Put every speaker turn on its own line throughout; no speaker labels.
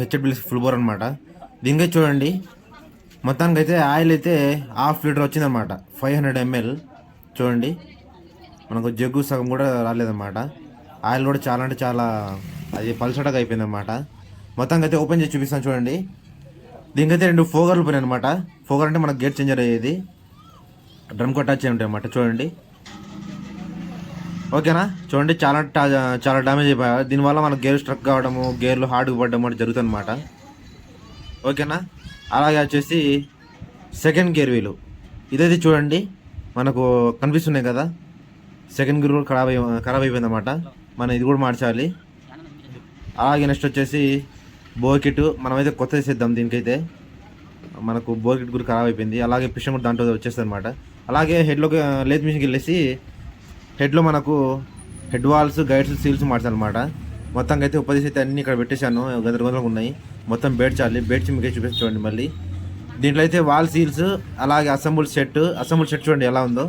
హెచ్ఎడ్ bills full bore అనమాట. దీనికైతే చూడండి మొత్తానికి అయితే ఆయిల్ అయితే ½ లీటర్ వచ్చిందనమాట, 500 ml. చూడండి మనకు జగ్గు సగం కూడా రాలేదన్నమాట. ఆయిల్ కూడా చాలా అంటే చాలా అది పల్సటగా అయిపోయిందన్నమాట. మొత్తానికి అయితే ఓపెన్ చేసి చూపిస్తాను చూడండి. దీనికైతే 2 ఫోగర్లు పోయినాయి అనమాట. ఫోగర్ అంటే మనకు గేట్ చేంజర్ అయ్యేది, డ్రమ్కి అటాచ్ అయి ఉంటాయి అన్నమాట. చూడండి ఓకేనా. చూడండి చాలా చాలా డ్యామేజ్ అయిపోయాయి. దీనివల్ల మనకు గేర్ స్ట్రక్ కావడము, గేర్లు హార్డ్గా పడడం అంటే జరుగుతుంది అనమాట. ఓకేనా. అలాగే వచ్చేసి సెకండ్ గేర్ వీలు ఇదైతే చూడండి మనకు కనిపిస్తున్నాయి కదా, సెకండ్ గేర్ కూడా ఖరాబ్ అయిపోయింది అనమాట. మనం ఇది కూడా మార్చాలి. అలాగే నెక్స్ట్ వచ్చేసి బోకిట్ మనమైతే కొత్తది చేద్దాం. దీనికైతే మనకు బోకిట్ కూడా ఖరాబ్ అయిపోయింది. అలాగే పిస్టన్ కూడా దాంట్లో వచ్చేస్తుంది అనమాట. అలాగే హెడ్లోకి లేత్ మిషన్కి వెళ్ళేసి హెడ్లో మనకు హెడ్ వాల్స్, గైడ్స్, సీల్స్ మార్చాలన్నమాట. మొత్తంగా అయితే ఉపదేశం అయితే అన్నీ ఇక్కడ పెట్టేశాను, గందరగోళంగా ఉన్నాయి. మొత్తం బేడ్చాలి. బేడ్చి మీకు చూపిస్తే చూడండి. మళ్ళీ దీంట్లో అయితే వాల్ సీల్స్, అలాగే అసెంబుల్ సెట్ చూడండి ఎలా ఉందో,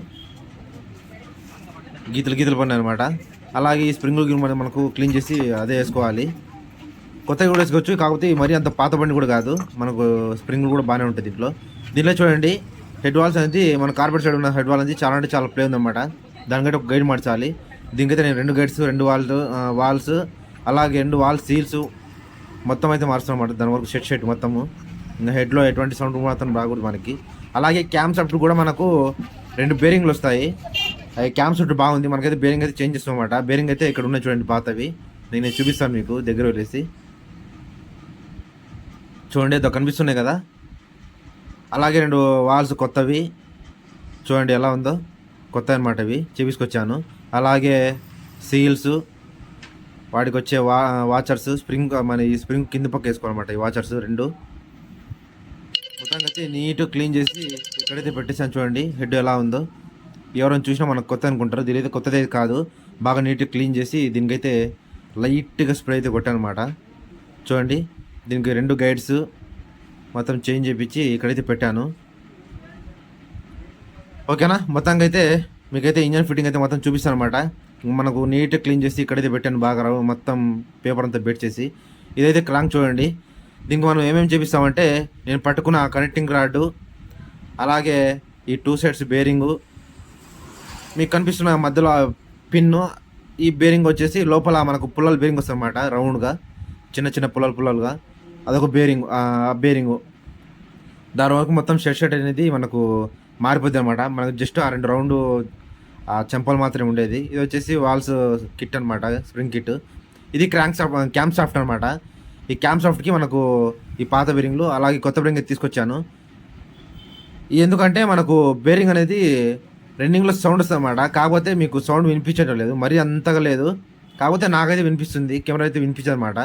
గీతలు పడినాయి అనమాట. అలాగే ఈ స్ప్రింగులు మనకు క్లీన్ చేసి అదే వేసుకోవాలి. కొత్తగా కూడా వేసుకోవచ్చు, కాకపోతే మరీ అంత పాత బండి కూడా కాదు, మనకు స్ప్రింగులు కూడా బాగానే ఉంటుంది దీంట్లో చూడండి. హెడ్ వాల్స్ అనేది మన కార్పెట్ సైడ్ ఉన్న హెడ్ వాల్ అనేది చాలా అంటే చాలా ప్లే ఉందన్నమాట. దానికైతే ఒక గైడ్ మార్చాలి. దీనికైతే నేను 2 గైడ్స్, 2 వాల్స్, అలాగే 2 వాల్ సీల్స్ మొత్తం అయితే మారుస్తాను అన్నమాట. దాని వరకు షెట్ మొత్తము. ఇంకా హెడ్లో ఎటువంటి సౌండ్ మాత్రం రాకూడదు మనకి. అలాగే క్యామ్ షాఫ్ట్ కూడా మనకు 2 బేరింగ్లు వస్తాయి. అవి క్యామ్ షాఫ్ట్ బాగుంది. మనకైతే బేరింగ్ అయితే చేంజ్ చేస్తాం అన్నమాట. బేరింగ్ అయితే ఇక్కడ ఉన్నాయి చూడండి పాతవి, నేను చూపిస్తాను మీకు దగ్గర వెళ్ళేసి. చూడండి అదో కనిపిస్తున్నాయి కదా. అలాగే 2 వాల్స్ కొత్తవి చూడండి ఎలా ఉందో, కొత్త అనమాట ఇవి చేపించుకొచ్చాను. అలాగే సీల్స్, వాటికి వచ్చే వాచర్స్, స్ప్రింగ్ మన ఈ స్ప్రింగ్ కింద పక్క వేసుకోవాలన్నమాట. ఈ వాచర్స్ 2 మొత్తంగా అయితే నీట్ క్లీన్ చేసి ఇక్కడైతే పెట్టేసాను. చూడండి హెడ్ ఎలా ఉందో. ఎవరైనా చూసినా మనకు కొత్త అనుకుంటారు, దీనైతే కొత్తది కాదు. బాగా నీట్గా క్లీన్ చేసి దీనికైతే లైట్గా స్ప్రే అయితే కొట్టానమాట. చూడండి దీనికి 2 గైడ్స్ మొత్తం చేంజ్ చేయించి ఇక్కడైతే పెట్టాను. ఓకేనా. మొత్తంగా అయితే మీకైతే ఇంజన్ ఫిట్టింగ్ అయితే మొత్తం చూపిస్తాను అనమాట. మనకు నీట్ క్లీన్ చేసి ఇక్కడైతే పెట్టాను బాగా మొత్తం పేపర్ అంతా బెట్ చేసి. ఇదైతే క్రాంక్ చూడండి. దీనికి మనం ఏమేమి చేపిస్తామంటే, నేను పట్టుకున్న కనెక్టింగ్ రాడ్, అలాగే ఈ 2 సెట్స్ బేరింగు, మీకు కనిపిస్తున్న మధ్యలో పిన్ను, ఈ బేరింగ్ వచ్చేసి లోపల మనకు పుల్లల బేరింగ్ వస్తుంది అనమాట. రౌండ్గా చిన్న పుల్లలుగా అదొక బేరింగు. దాని వరకు మొత్తం షెట్ అనేది మనకు మారిపోద్ది అనమాట. మనకు జస్ట్ ఆ 2 రౌండ్ చెంపలు మాత్రమే ఉండేది. ఇది వచ్చేసి వాల్స్ కిట్ అనమాట, స్ప్రింగ్ కిట్. ఇది క్యామ్ సాఫ్ట్ అనమాట. ఈ క్యామ్ సాఫ్ట్కి మనకు ఈ పాత బేరింగ్లు, అలాగే కొత్త బేరింగ్ తీసుకొచ్చాను. ఎందుకంటే మనకు బేరింగ్ అనేది రన్నింగ్లో సౌండ్ వస్తుంది అనమాట. కాకపోతే మీకు సౌండ్ వినిపించడం లేదు, మరీ అంతగా లేదు. కాకపోతే నాకైతే వినిపిస్తుంది, కెమెరా అయితే వినిపించదు అనమాట.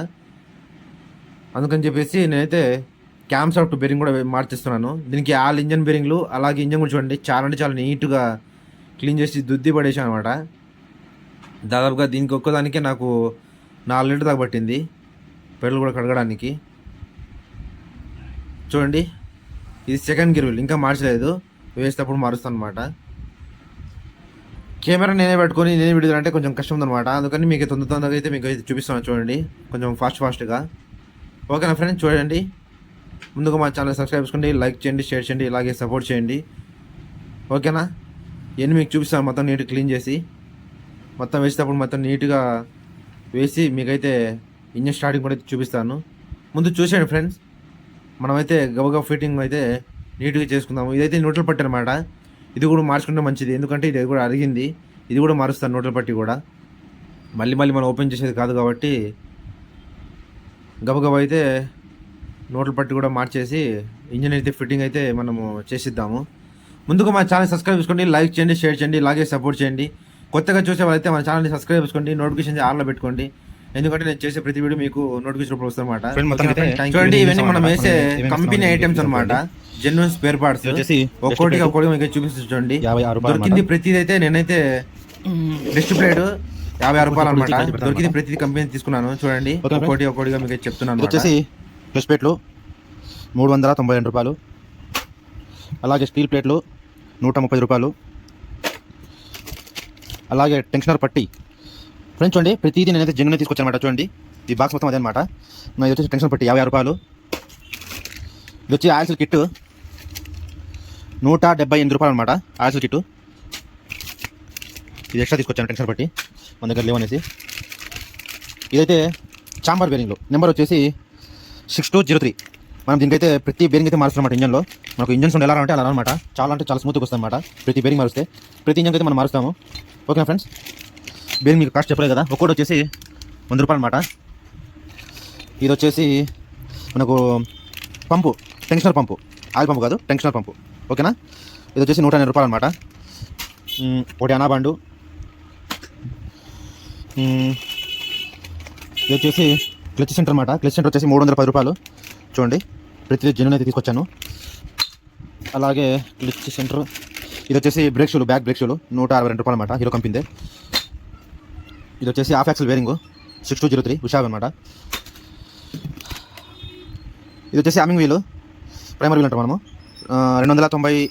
అందుకని చెప్పేసి నేనైతే క్యామ్ సాఫ్ట్ బేరింగ్ కూడా మార్చిస్తున్నాను. దీనికి ఆల్ ఇంజన్ బేరింగ్లు, అలాగే ఇంజన్ కూడా చూడండి చాలా అంటే చాలా నీట్గా క్లీన్ చేసి దుద్ది పడేసాను అనమాట. దాదాపుగా దీనికి ఒక్కదానికే నాకు 4 లీటర్ దాకా పట్టింది పెడలు కూడా కడగడానికి. చూడండి ఇది సెకండ్ గేర్ వీల్, ఇంకా మార్చలేదు, వేసేటప్పుడు మారుస్తాను అనమాట. కెమెరా నేనే పెట్టుకొని నేనే వీడియో అంటే కొంచెం కష్టం ఉందన్నమాట. అందుకని మీకు తొందరగా అయితే మీకు అయితే చూపిస్తాను చూడండి, కొంచెం ఫాస్ట్గా. ఓకేనా ఫ్రెండ్స్. చూడండి ముందుగా మా ఛానల్ సబ్స్క్రైబ్ చేసుకోండి, లైక్ చేయండి, షేర్ చేయండి, ఇలాగే సపోర్ట్ చేయండి. ఓకేనా. ఇవన్నీ మీకు చూపిస్తాను మొత్తం నీట్గా క్లీన్ చేసి. మొత్తం వేసేటప్పుడు మొత్తం నీట్గా వేసి మీకైతే ఇంజన్ స్టార్టింగ్ కూడా చూపిస్తాను. ముందు చూసేయండి ఫ్రెండ్స్. మనమైతే గబగబా ఫిట్టింగ్ అయితే నీట్గా చేసుకుందాము. ఇదైతే న్యూట్రల్ పట్టి అనమాట. ఇది కూడా మార్చుకుంటే మంచిది, ఎందుకంటే ఇది కూడా అరిగింది. ఇది కూడా మారుస్తాను న్యూట్రల్ పట్టి కూడా. మళ్ళీ మనం ఓపెన్ చేసేది కాదు కాబట్టి గబగబా అయితే న్యూట్రల్ పట్టి కూడా మార్చేసి ఇంజన్ అయితే ఫిట్టింగ్ అయితే మనము చేసిద్దాము. ముందుగా మా ఛానల్ సబ్స్క్రైబ్ చేసుకోండి, లైక్ చేయండి, షేర్ చేయండి, ఇలాగే సపోర్ట్ చేయండి. కొత్తగా చూసే వాళ్ళైతే మన ఛానల్ని సబ్స్క్రైబ్ చేసుకోండి, నోటిఫికేషన్ ఆన్లో పెట్టుకోండి, ఎందుకంటే నేను చేసే ప్రతి వీడియో మీకు నోటిఫికేషన్ రూపంలో వస్తుంది అనమాట. చూడండి ఇవన్నీ మనం వేసే కంపెనీ ఐటమ్స్ అనమాట, జెన్యూన్ స్పేర్ పార్ట్స్. ఒక్కోటిగా మీకు చూపిస్తుంది చూడండి. దొరికింది ప్రతిదీ అయితే నేనైతే డిస్ట్ ప్లేట్ 56 రూపాయలు అనమాట. దొరికింది ప్రతిదీ కంపెనీ తీసుకున్నాను. చూడండి ఒక్కోటిగా మీకు చెప్తున్నాను.
వచ్చేసి ప్లస్ ప్లేట్లు 392 రూపాయలు, అలాగే స్టీల్ ప్లేట్లు 130 రూపాయలు, అలాగే టెన్షనర్ పట్టి ఫ్రెండ్స్ చూడండి, ప్రతిదీ నేనైతే జెన్యున్ తీసుకొచ్చాను అనమాట. చూడండి ఈ బాక్స్ మొత్తం అదే అనమాట. ఇది వచ్చేసి టెన్షన్ పెట్టి 56 రూపాయలు. ఇది వచ్చి ఆయిల్స్ కిట్ 178 రూపాయలు అనమాట. ఆయిల్స్ కిట్ ఇది ఎక్స్ట్రా తీసుకొచ్చాను టెన్షన్ పెట్టి, మన దగ్గర లేవనేసి. ఇదైతే చాంబర్ బేరింగ్లో నెంబర్ వచ్చేసి 6203. మనం దీనికైతే ప్రతి బేరింగ్ అయితే మారుస్తామన్నమాట. ఇంజన్లో మనకు ఇంజన్స్ ఎలా అంటే అలా అనమాట. చాలా అంటే చాలా స్మూత్గా వస్తుంది అనమాట. ప్రతి బేరింగ్ మారుస్తే ప్రతి ఇంజన్కి అయితే మనం మారుస్తాము. ఓకేనా ఫ్రెండ్స్, బేరింగ్ మీకు కాస్ట్ చెప్పలేదు కదా. ఒక్కోటి వచ్చేసి 100 రూపాయలు అనమాట. ఇది వచ్చేసి మనకు పంపు, టెన్షనర్ పంపు, ఆయిల్ పంపు కాదు, టెన్షనర్ పంపు. ఓకేనా, ఇది వచ్చేసి 180 రూపాయలు అనమాట. ఒకటి అనాబాండు. ఇది వచ్చేసి క్లచ్ సెంటర్ అనమాట. క్లచ్ సెంటర్ వచ్చేసి 310 రూపాయలు. చూడండి ప్రతిదీ జెన్యూన్ అయితే తీసుకొచ్చాను. అలాగే క్లచ్ సెంటర్ ఇది వచ్చేసి బ్రేక్ షూలు, బ్యాక్ బ్రేక్ షూలు 162 రూపాయలు అనమాట. హీరో కంపెనీదే. ఇది వచ్చేసి హాఫ్ యాక్సిల్ బేరింగ్ 6203 ఉషా అనమాట. ఇది వచ్చేసి ఆమింగ్ వీలు, ప్రైమర్ వీల్ అంటాం మనము. 290.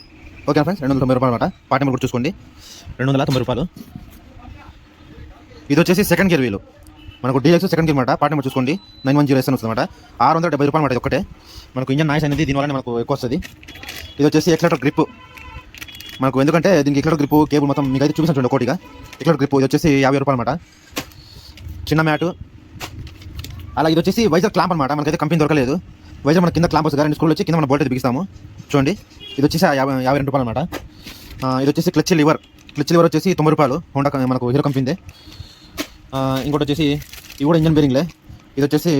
ఓకే ఫ్రెండ్స్, 290 రూపాయలు అనమాట. పార్ట్ నెంబర్ కూడా చూసుకోండి, 290 రూపాయలు. ఇది వచ్చేసి సెకండ్ గేర్ వీలు మనకు డీఎక్స్ సెకండ్ గేర్ అనమాట. పార్ట్ నెంబర్ చూసుకోండి, 910S వస్తుంది అనమాట. 670 రూపాయలు అనమాట. ఒకటే మనకు ఇంజన్ నాయిస్ అనేది దీనివల్ల మనకు ఎక్కువ వస్తుంది. ఇది వచ్చేసి ఎక్సలేటర్ గ్రిప్ మనకు, ఎందుకంటే దీనికి ఎక్సలేటర్ గ్రిప్ కేబుల్ మొత్తం మీకు అయితే చూపించండి ఒకటిగా. ఎక్సలేటర్ గ్రిప్ ఇది వచ్చేసి 50 రూపాయలు అనమాట. చిన్న మ్యాటు. అలా ఇది వచ్చేసి వైజర్ క్లాంప్ అనమాట. మనకైతే కంపెనీ దొరకలేదు. వైజర్ మన కింద క్లాంప్ వస్తుంది, 2 స్క్రూలు వచ్చి కింద మన బోల్ట్ అయితే బిగిస్తాము. చూడండి ఇది వచ్చేసి 52 రూపాయలు అనమాట. ఇది వచ్చేసి క్లచ్ లివర్ వచ్చేసి 90 రూపాయలు. హోండా మనకు హీరో కంపెనీదే. ఇంకోటి వచ్చేసి ఇవి కూడా ఇంజన్ బేరింగ్లే. ఇది వచ్చేసి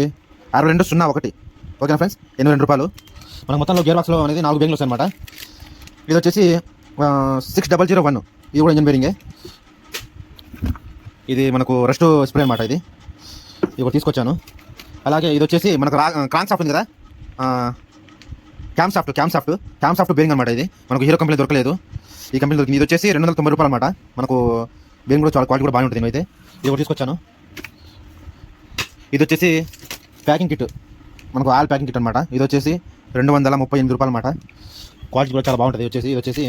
6201. ఓకేనా ఫ్రెండ్స్, 82 రూపాయలు. మనకు మొత్తంలో గేర్ బాక్స్లో అనేది 4 బేరింగ్లు వస్తాయి అనమాట. ఇది వచ్చేసి 6001. ఇది కూడా ఇంజన్ బేరింగే. ఇది మనకు రెస్ట్ స్ప్రే అనమాట. ఇది ఒకటి తీసుకొచ్చాను. అలాగే ఇది వచ్చేసి మనకు క్రాంక్ సాఫ్ట్ ఉంది కదా, క్యామ్ సాఫ్ట్ బేరింగ్ అనమాట. ఇది మనకు హీరో కంపెనీ దొరకలేదు, ఈ కంపెనీ దొరికింది. ఇది వచ్చేసి 290 రూపాయలు అనమాట. మనకు బేరింగ్ కూడా చాలా క్వాలిటీ కూడా బాగా ఉంటుంది. అయితే ఇది ఒకటి తీసుకొచ్చాను. ఇది వచ్చేసి ప్యాకింగ్ కిట్, మనకు ఆయిల్ ప్యాకింగ్ కిట్ అనమాట. ఇది వచ్చేసి 238 రూపాయలు అనమాట. క్వాలిటీ కూడా చాలా బాగుంటుంది. ఇది వచ్చేసి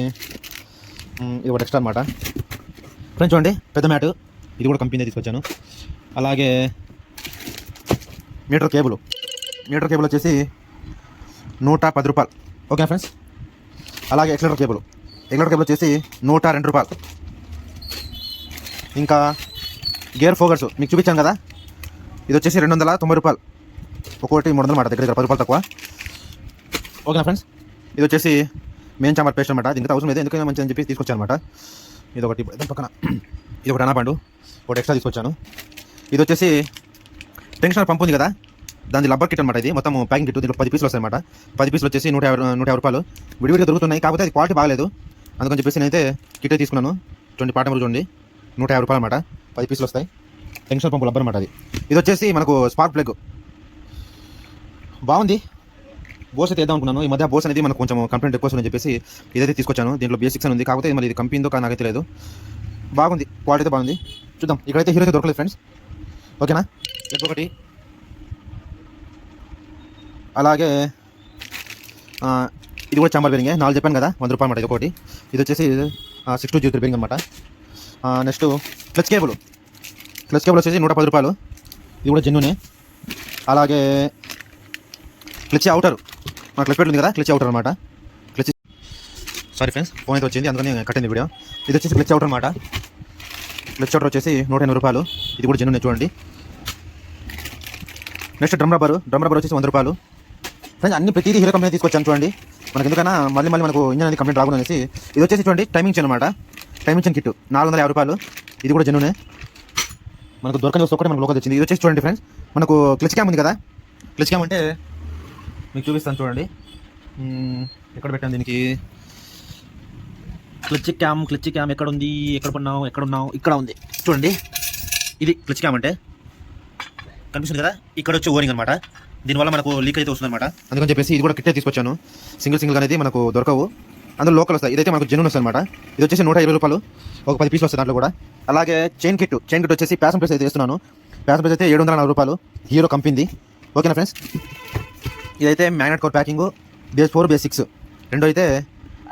ఇది ఒకటి ఎక్స్ట్రా అనమాట. ఫ్రెండ్స్ చూడండి పెద్ద మ్యాటు, ఇది కూడా కంపెనీ తీసుకొచ్చాను. అలాగే మీటర్ కేబుల్ వచ్చేసి 110 రూపాయలు. Okay friends. అలాగే ఎక్సలేటర్ కేబుల్ వచ్చేసి 102 రూపాయలు. ఇంకా గేర్ ఫోగర్స్ మీకు చూపించాను కదా, ఇది వచ్చేసి 290 రూపాయలు. ఒక్కొక్కటి 300 మాట, దగ్గర 10 రూపాయలు తక్కువ. ఓకేనా ఫ్రెండ్స్. ఇది వచ్చేసి మెయిన్ చాంబర్ పేస్ట్ అనమాట. దీనికి అవసరం లేదు, ఎందుకంటే మంచిదని చెప్పి తీసుకొచ్చాను అనమాట. ఇది ఒకటి పక్కన, ఇది ఒకటి అనాబండు, ఒకటి ఎక్స్ట్రా తీసుకొచ్చాను. ఇది వచ్చేసి టెన్షనర్ పంప్ ఉంది కదా, దాని రబ్బర్ కిట్ అనమాట. ఇది మొత్తం ప్యాకింగ్ కిట్. దీంట్లో 10 పీసులు వస్తాయి అనమాట. 10 పీసులు వచ్చేసి 150 రూపాయలు. విడివిడిగా దొరుకుతున్నాయి, కాకపోతే అది క్వాలిటీ బాగలేదు, అందుకని చెప్పేసి నేనైతే కిట్ తీసుకున్నాను. 20 పాట చూడండి, 150 రూపాయలు అనమాట. 10 పీసులు వస్తాయి. టెన్షనర్ పంపు రబ్బర్ అనమాట. ఇది వచ్చేసి మనకు స్పార్క్ ప్లగ్ బాగుంది. బోస్ అయితే వేద్దాం అనుకున్నాను. ఈ మధ్య బోస్ అనేది మనకు కొంచెం కంప్లైంట్ ఎక్కువ వస్తుందని చెప్పేసి ఇదైతే తీసుకొచ్చాను. దీంట్లో బేసిక్స్ అని ఉంది, కాకపోతే మరి ఇది కంపెనీతో నాకైతే లేదు. బాగుంది, క్వాలిటీ అయితే బాగుంది. చూద్దాం. ఇక్కడైతే హీరో అయితే దొరకలేదు ఫ్రెండ్స్. ఓకేనా, ఒకటి. అలాగే ఇది కూడా చాంబర్ బేరింగే, 4 చెప్పాను కదా, 100 రూపాయలు అనమాట. ఇది ఒకటి. ఇది వచ్చేసి 6203 బేరింగ్ అనమాట. నెక్స్ట్ క్లచ్ కేబుల్ వచ్చేసి 110 రూపాయలు. ఇది కూడా జెన్యూనే. అలాగే క్లచ్ అవుటర్, మన క్లచ్ ఉంది కదా, క్లచ్ అవుటర్ అనమాట. క్లచ్, సారీ ఫ్రెండ్స్, ఫోన్ అయితే వచ్చింది అందుకని కట్టింది వీడియో. ఇది వచ్చేసి క్లచ్ అవుటర్ అనమాట. క్లచ్ అవుటర్ వచ్చేసి 180 రూపాయలు. ఇది కూడా జెన్యూనే చూడండి. నెక్స్ట్ డ్రమ్ రబ్బర్ వచ్చేసి 100 రూపాయలు. ఫ్రెండ్స్ అన్ని ప్రతిదీ హీరో కంపెనీ తీసుకొచ్చాను చూడండి. మనకి ఎందుకన్నా మళ్ళీ మనకు ఇంజన్ అనేది కంప్లీట్ రాకుండా అనేసి. ఇది వచ్చేసి చూడండి టైమింగ్ చైన్ అనమాట. టైమింగ్ చైన్ కిట్ 450 రూపాయలు. ఇది కూడా జెన్యూనే. మనకు దొరకని వస్తే ఒకటి మనకు లోకల్ వచ్చింది. ఇది వచ్చేసి చూడండి ఫ్రెండ్స్, మనకు క్లచ్ క్యామ్ ఉంది కదా, క్లచ్ క్యామ్ అంటే మీకు చూపిస్తాను చూడండి. ఎక్కడ పెట్టాను దీనికి క్లచ్ క్యామ్ ఎక్కడ ఉంది, ఎక్కడ ఉన్నావు, ఇక్కడ ఉంది చూడండి. ఇది క్లచ్ క్యామ్ అంటే కనిపిస్తుంది కదా, ఇక్కడ వచ్చి ఓరింగ్ అనమాట. దీనివల్ల మనకు లీక్ అయితే వస్తుంది అనమాట. అందుకని చెప్పేసి ఇది కూడా కిట్టే తీసుకొచ్చాను. సింగిల్ అనేది మనకు దొరకవు, అందులో లోకల్ వస్తాయి. ఇదైతే మనకు జెన్యూన్ వస్తుంది అనమాట. ఇది వచ్చేసి 120 రూపాయలు. ఒక 10 పీసులు వస్తాయి దాంట్లో కూడా. అలాగే చైన్ కిట్ వచ్చేసి ప్యాషన్ ప్రెస్ అయితే వేస్తున్నాను. ప్యాషన్ ప్రెస్ అయితే 740 రూపాయలు, హీరో కంపెనీ. ఓకేనా ఫ్రెండ్స్. ఇదైతే magnet cover packing, base 4 base 6 రెండు అయితే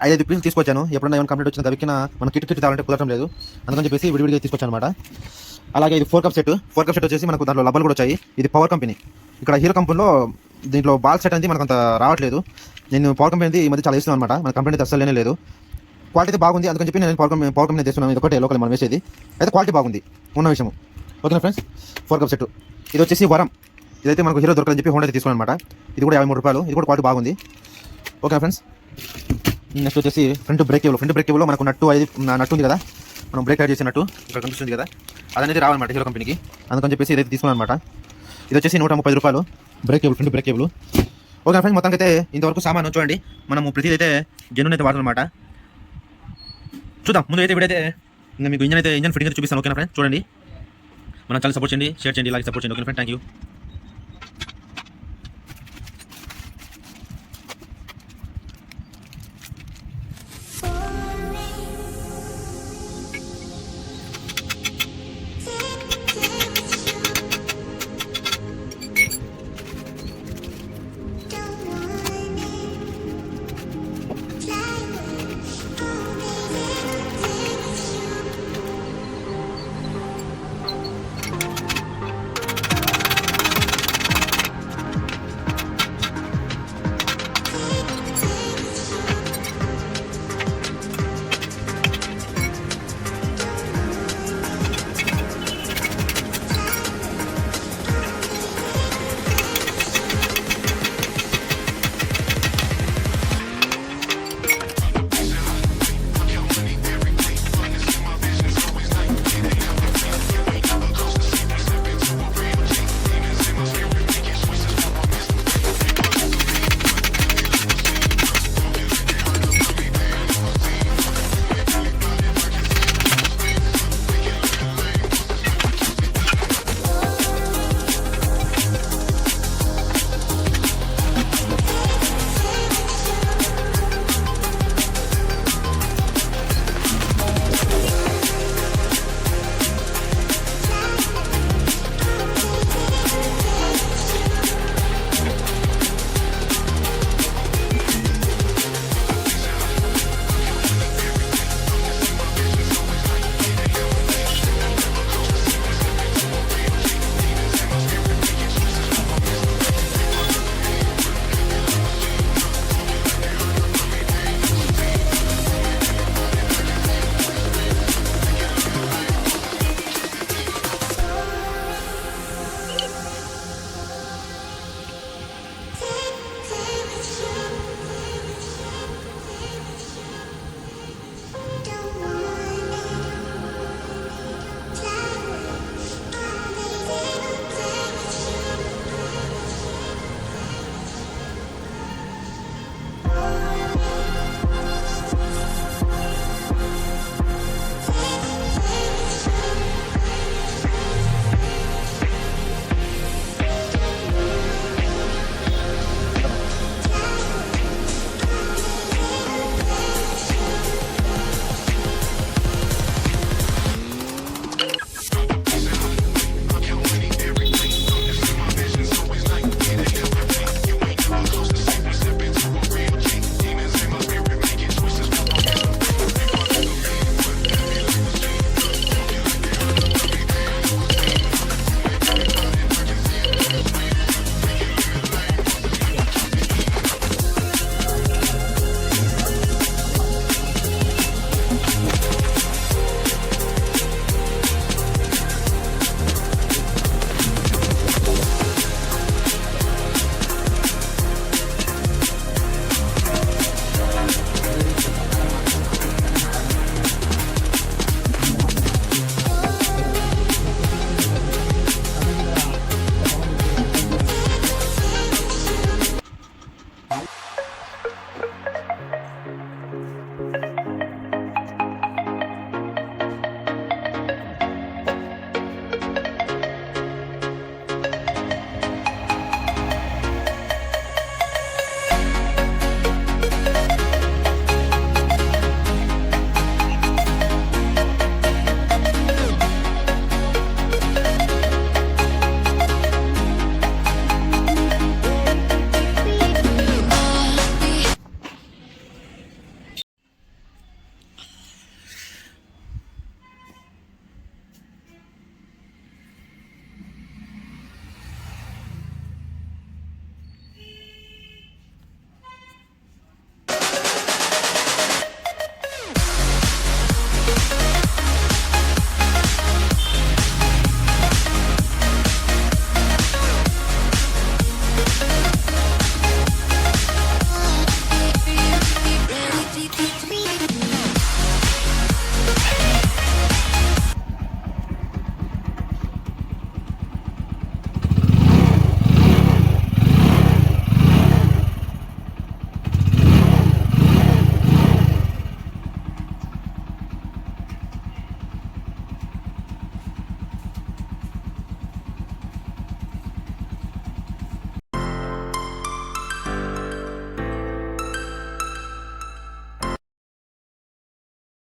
5 పీసులు తీసుకొచ్చాను. ఎప్పుడన్నా ఏమైనా కంప్లీట్ వచ్చిన దవికిన మన కిట్ తాగాలంటే కుదరడం లేదు, అందుకని చెప్పేసి విడివిడిగా తీసుకొచ్చాను అనమాట. అలాగే ఇది 4 కప్ సెట్ వచ్చేసి మనకు దాంట్లో లబ్బలు కూడా వచ్చాయి. ఇది పవర్ కంపెనీ. ఇక్కడ హీరో కంపెనీలో దీంట్లో బాల్ సెట్ అనేది మనకు అంత రావట్లేదు. నేను పవర్ కంపెనీ ఈ మధ్య చాలా ఇస్తున్నాను అనమాట. మన కంపెనీ అయితే అస్సలు లేదు. క్వాలిటీ బాగుంది, అందుకని చెప్పి నేను పవర్ కంపెనీ తెస్తున్నాను. ఇది ఒకటే లోకల్ మనం వేసేది అయితే క్వాలిటీ బాగుంది ఉన్న విషయం. ఓకేనా ఫ్రెండ్స్, 4 కప్ సెట్. ఇది వచ్చేసి వరం. ఇదైతే మనకు హీరో దొరకదని చెప్పి హోండా అయితే తీసుకున్నాను అనమాట. ఇది కూడా 53 రూపాయలు. ఇది కూడా క్వాలిటీ బాగుంది. ఓకేనా ఫ్రెండ్స్. నెక్స్ట్ వచ్చేసి ఫ్రంట్ బ్రేక్ కేబుల్ మనకు నట్టు ఉంది కదా, మనం బ్రేక్ యాడ్ చేసినట్టు ఇక్కడ కనిపిస్తుంది కదా, అదనేది రావాలన్నమాట హీరో కంపెనీకి. అందుకని చెప్పేసి ఇదైతే తీసుకున్నాను అనమాట. ఇది వచ్చేసి 130 రూపాయలు front brake cable. Okay friends, మొత్తానికి అయితే ఇంతవరకు సామాను చూడండి. మనము ప్రతిదీ అయితే జెన్యూన్ అయితే వాడుతున్నమాట. చూద్దాం ముందు అయితే వీడైతే ఇంకా మీకు ఇంజన్ ఫిట్టింగ్ అయితే చూపిస్తాను. ఓకేనా ఫ్రెండ్స్, చూడండి. మనం చాలా సపోర్ట్ చేయండి, షేర్ చేయండి, ఇలాగే సపోర్ట్ చేయండి. Okay friend, thank you.